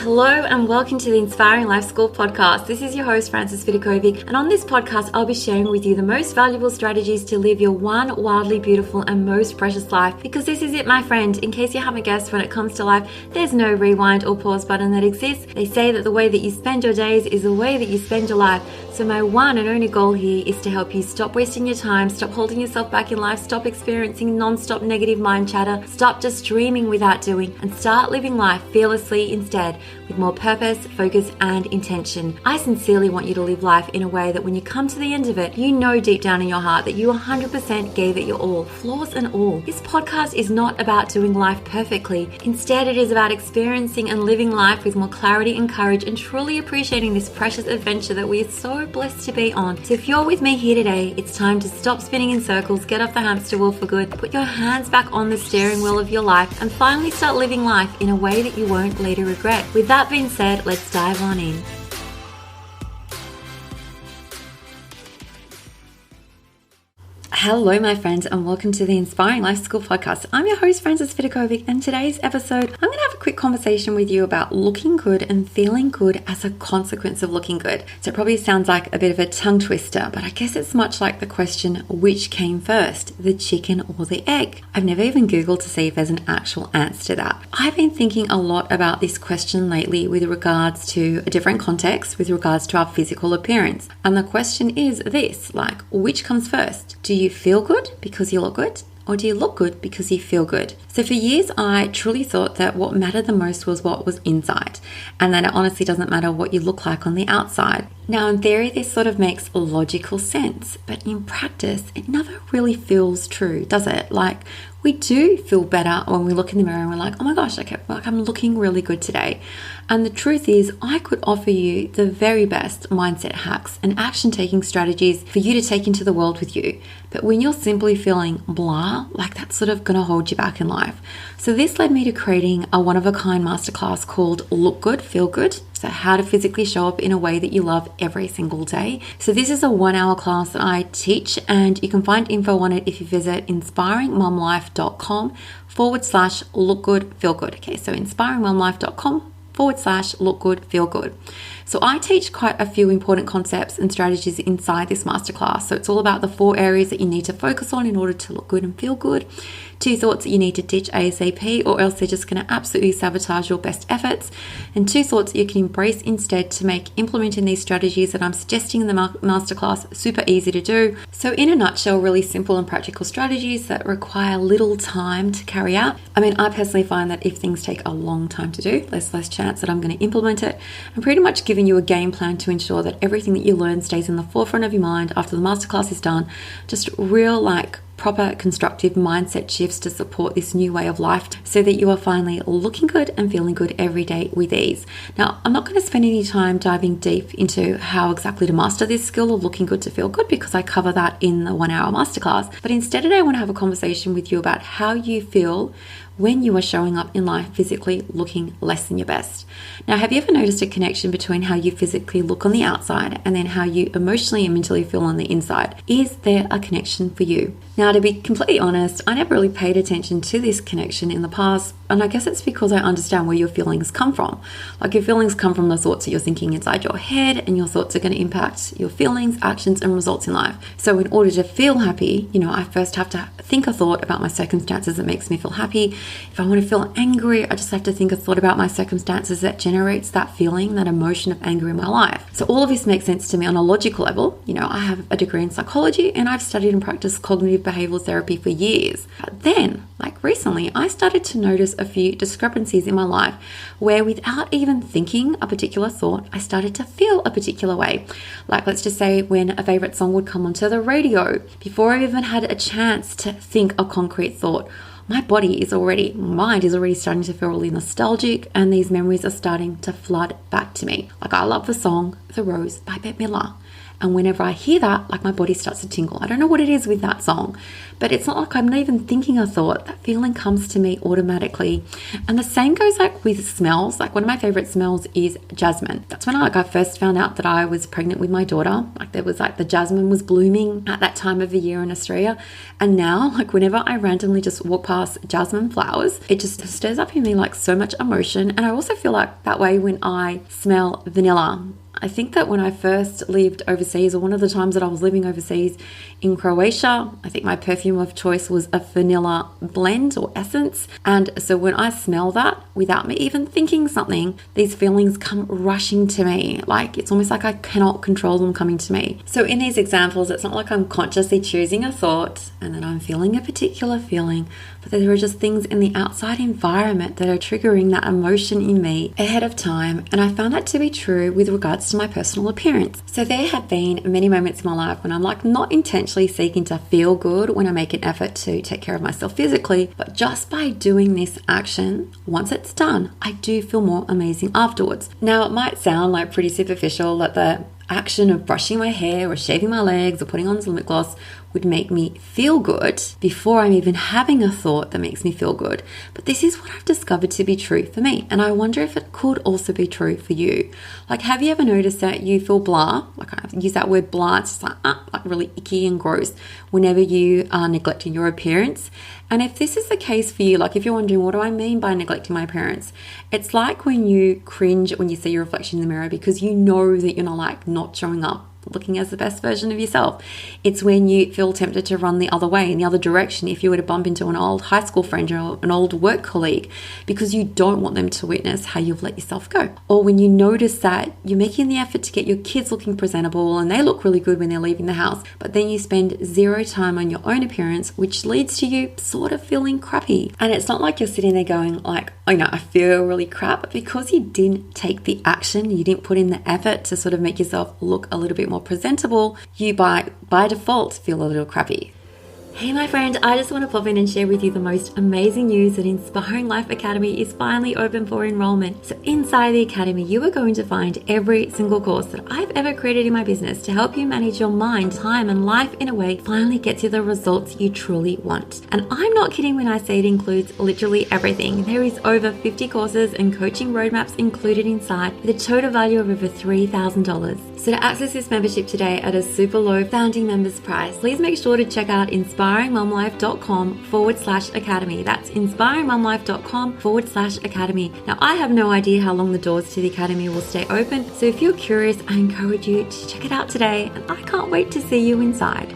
Hello and welcome to the Inspiring Life School podcast. This is your host, Frances Vidakovic, and on this podcast, I'll be sharing with you the most valuable strategies to live your one wildly beautiful and most precious life. Because this is it, my friend. In case you haven't guessed, when it comes to life, there's no rewind or pause button that exists. They say that the way that you spend your days is the way that you spend your life. So my one and only goal here is to help you stop wasting your time, stop holding yourself back in life, stop experiencing non-stop negative mind chatter, stop just dreaming without doing, and start living life fearlessly instead, with more purpose, focus, and intention. I sincerely want you to live life in a way that when you come to the end of it, you know deep down in your heart that you 100% gave it your all, flaws and all. This podcast is not about doing life perfectly. Instead, it is about experiencing and living life with more clarity and courage and truly appreciating this precious adventure that we are so blessed to be on. So if you're with me here today, it's time to stop spinning in circles, get off the hamster wheel for good, put your hands back on the steering wheel of your life, and finally start living life in a way that you won't later regret. With that being said, let's dive on in. Hello, my friends, and welcome to the Inspiring Life School podcast. I'm your host, Frances Vidakovic, and today's episode, I'm going to have a quick conversation with you about looking good and feeling good as a consequence of looking good. So it probably sounds like a bit of a tongue twister, but I guess it's much like the question, which came first, the chicken or the egg? I've never even Googled to see if there's an actual answer to that. I've been thinking a lot about this question lately with regards to a different context, with regards to our physical appearance. And the question is this, like, which comes first? Do you feel good because you look good? Or do you look good because you feel good? So for years, I truly thought that what mattered the most was what was inside, and that it honestly doesn't matter what you look like on the outside. Now, in theory, this sort of makes logical sense, but in practice, it never really feels true, does it? Like, we do feel better when we look in the mirror and we're like, oh my gosh, I'm looking really good today. And the truth is, I could offer you the very best mindset hacks and action-taking strategies for you to take into the world with you. But when you're simply feeling blah, like that's sort of going to hold you back in life. So this led me to creating a one-of-a-kind masterclass called Look Good, Feel Good. So how to physically show up in a way that you love every single day. So this is a 1-hour class that I teach, and you can find info on it if you visit inspiringmomlife.com/look good, feel good. Okay, so inspiringmomlife.com/look good, feel good. So I teach quite a few important concepts and strategies inside this masterclass. So it's all about the 4 areas that you need to focus on in order to look good and feel good. 2 thoughts that you need to ditch ASAP, or else they're just going to absolutely sabotage your best efforts. And 2 thoughts that you can embrace instead to make implementing these strategies that I'm suggesting in the masterclass super easy to do. So in a nutshell, really simple and practical strategies that require little time to carry out. I mean, I personally find that if things take a long time to do, there's less chance that I'm going to implement it. I'm pretty much giving you a game plan to ensure that everything that you learn stays in the forefront of your mind after the masterclass is done. Just real proper constructive mindset shifts to support this new way of life so that you are finally looking good and feeling good every day with ease. Now, I'm not going to spend any time diving deep into how exactly to master this skill of looking good to feel good, because I cover that in the 1-hour masterclass. But instead today, I want to have a conversation with you about how you feel when you are showing up in life physically looking less than your best. Now, have you ever noticed a connection between how you physically look on the outside and then how you emotionally and mentally feel on the inside? Is there a connection for you? Now, to be completely honest, I never really paid attention to this connection in the past, and I guess it's because I understand where your feelings come from. Like, your feelings come from the thoughts that you're thinking inside your head, and your thoughts are going to impact your feelings, actions, and results in life. So in order to feel happy, I first have to think a thought about my circumstances that makes me feel happy. If I want to feel angry, I just have to think a thought about my circumstances that generates that feeling, that emotion of anger in my life. So all of this makes sense to me on a logical level. I have a degree in psychology, and I've studied and practiced cognitive behavioral therapy for years. But then, recently, I started to notice a few discrepancies in my life where, without even thinking a particular thought, I started to feel a particular way. Like, let's just say when a favorite song would come onto the radio, before I even had a chance to think a concrete thought, my mind is already starting to feel really nostalgic, and these memories are starting to flood back to me. Like, I love the song The Rose by Bette Midler. And whenever I hear that, like my body starts to tingle. I don't know what it is with that song, but it's not like I'm not even thinking a thought. That feeling comes to me automatically. And the same goes like with smells. Like one of my favorite smells is jasmine. That's when I first found out that I was pregnant with my daughter. Like there was like the jasmine was blooming at that time of the year in Australia. And now like whenever I randomly just walk past jasmine flowers, it just stirs up in me like so much emotion. And I also feel like that way when I smell vanilla. I think that when I first lived overseas, or one of the times that I was living overseas in Croatia, I think my perfume of choice was a vanilla blend or essence. And so when I smell that, without me even thinking something, these feelings come rushing to me. Like it's almost like I cannot control them coming to me. So in these examples, it's not like I'm consciously choosing a thought and then I'm feeling a particular feeling, but there are just things in the outside environment that are triggering that emotion in me ahead of time. And I found that to be true with regards to my personal appearance. So there have been many moments in my life when I'm like not intentionally seeking to feel good when I make an effort to take care of myself physically, but just by doing this action, once it's done, I do feel more amazing afterwards. Now, it might sound like pretty superficial that the action of brushing my hair or shaving my legs or putting on some lip gloss would make me feel good before I'm even having a thought that makes me feel good. But this is what I've discovered to be true for me. And I wonder if it could also be true for you. Like, have you ever noticed that you feel blah? Like I use that word blah, it's just like really icky and gross whenever you are neglecting your appearance. And if this is the case for you, like if you're wondering, what do I mean by neglecting my appearance? It's like when you cringe when you see your reflection in the mirror because you know that you're not showing up looking as the best version of yourself. It's when you feel tempted to run the other way, in the other direction, if you were to bump into an old high school friend or an old work colleague, because you don't want them to witness how you've let yourself go. Or when you notice that you're making the effort to get your kids looking presentable and they look really good when they're leaving the house, but then you spend zero time on your own appearance, which leads to you sort of feeling crappy. And it's not like you're sitting there going like, oh no, I feel really crap, but because you didn't take the action, you didn't put in the effort to sort of make yourself look a little bit more presentable, you by default feel a little crappy. Hey my friend, I just want to pop in and share with you the most amazing news that Inspiring Life Academy is finally open for enrollment. So inside the Academy, you are going to find every single course that I've ever created in my business to help you manage your mind, time, and life in a way that finally gets you the results you truly want. And I'm not kidding when I say it includes literally everything. There is over 50 courses and coaching roadmaps included inside with a total value of over $3,000. So to access this membership today at a super low founding members price, please make sure to check out inspiringmomlife.com/academy. That's inspiringmomlife.com/academy. Now, I have no idea how long the doors to the Academy will stay open, so if you're curious, I encourage you to check it out today, and I can't wait to see you inside.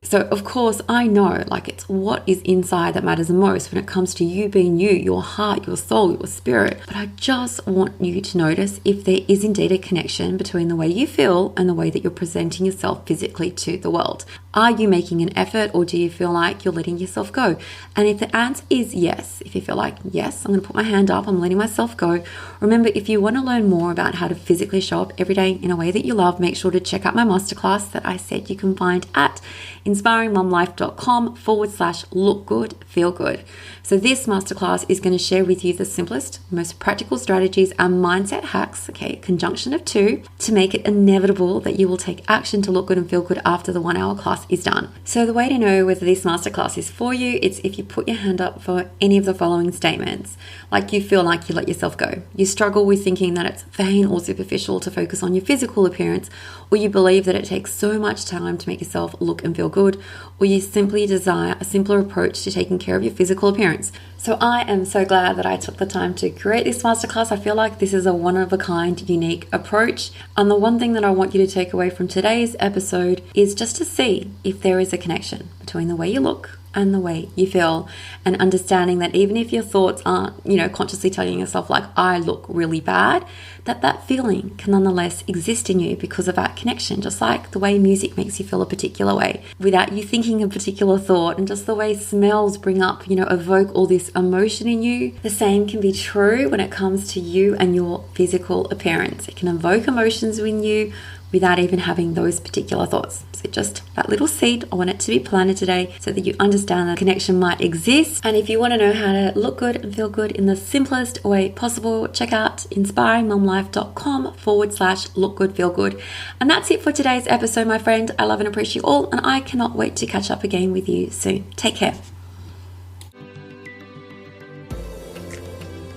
So of course I know like it's what is inside that matters the most when it comes to you being you, your heart, your soul, your spirit. But I just want you to notice if there is indeed a connection between the way you feel and the way that you're presenting yourself physically to the world. Are you making an effort, or do you feel like you're letting yourself go? And if the answer is yes, if you feel like, yes, I'm going to put my hand up, I'm letting myself go. Remember, if you want to learn more about how to physically show up every day in a way that you love, make sure to check out my masterclass that I said you can find at inspiringmomlife.com/look good, feel good. So this masterclass is going to share with you the simplest, most practical strategies and mindset hacks, conjunction of two, to make it inevitable that you will take action to look good and feel good after the 1 hour class is done. So the way to know whether this masterclass is for you, it's if you put your hand up for any of the following statements. Like you feel like you let yourself go. You struggle with thinking that it's vain or superficial to focus on your physical appearance, or you believe that it takes so much time to make yourself look and feel good, or you simply desire a simpler approach to taking care of your physical appearance. So I am so glad that I took the time to create this masterclass. I feel like this is a one-of-a-kind, unique approach. And the one thing that I want you to take away from today's episode is just to see if there is a connection between the way you look and the way you feel, and understanding that even if your thoughts aren't, consciously telling yourself like, I look really bad, that feeling can nonetheless exist in you because of that connection, just like the way music makes you feel a particular way without you thinking a particular thought, and just the way smells bring up, evoke all this emotion in you. The same can be true when it comes to you and your physical appearance. It can evoke emotions in you without even having those particular thoughts. So just that little seed, I want it to be planted today so that you understand that connection might exist. And if you want to know how to look good and feel good in the simplest way possible, check out inspiringmumlife.com/look good, feel good. And that's it for today's episode, my friend. I love and appreciate you all, and I cannot wait to catch up again with you soon. Take care.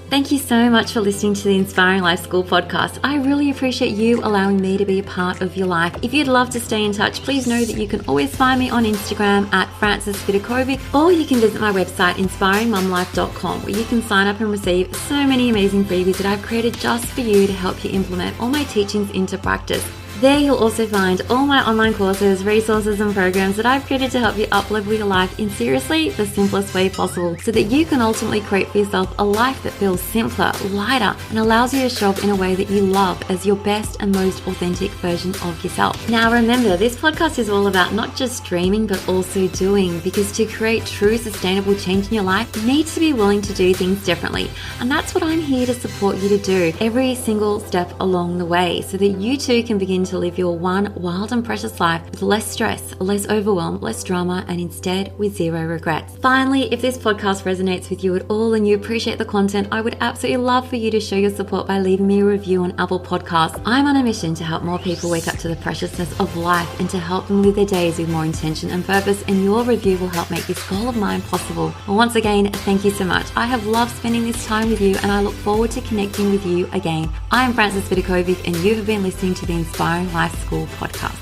Thank you so much for listening to the Inspiring Life School podcast. I really appreciate you allowing me to be a part of your life. If you'd love to stay in touch, please know that you can always find me on Instagram at Vidakovic, or you can visit my website, inspiringmumlife.com, where you can sign up and receive so many amazing freebies that I've created just for you to help you implement all my teachings into practice. There you'll also find all my online courses, resources and programs that I've created to help you up-level your life in seriously the simplest way possible, so that you can ultimately create for yourself a life that feels simpler, lighter, and allows you to show up in a way that you love as your best and most authentic version of yourself. Now remember, this podcast is all about not just dreaming but also doing, because to create true sustainable change in your life, you need to be willing to do things differently. And that's what I'm here to support you to do every single step along the way, so that you too can begin to live your one wild and precious life with less stress, less overwhelm, less drama, and instead with zero regrets. Finally, if this podcast resonates with you at all and you appreciate the content, I would absolutely love for you to show your support by leaving me a review on Apple Podcasts. I'm on a mission to help more people wake up to the preciousness of life and to help them live their days with more intention and purpose, and your review will help make this goal of mine possible. Well, once again, thank you so much. I have loved spending this time with you, and I look forward to connecting with you again. I am Vidakovic, and you have been listening to the Inspiring Life School podcast.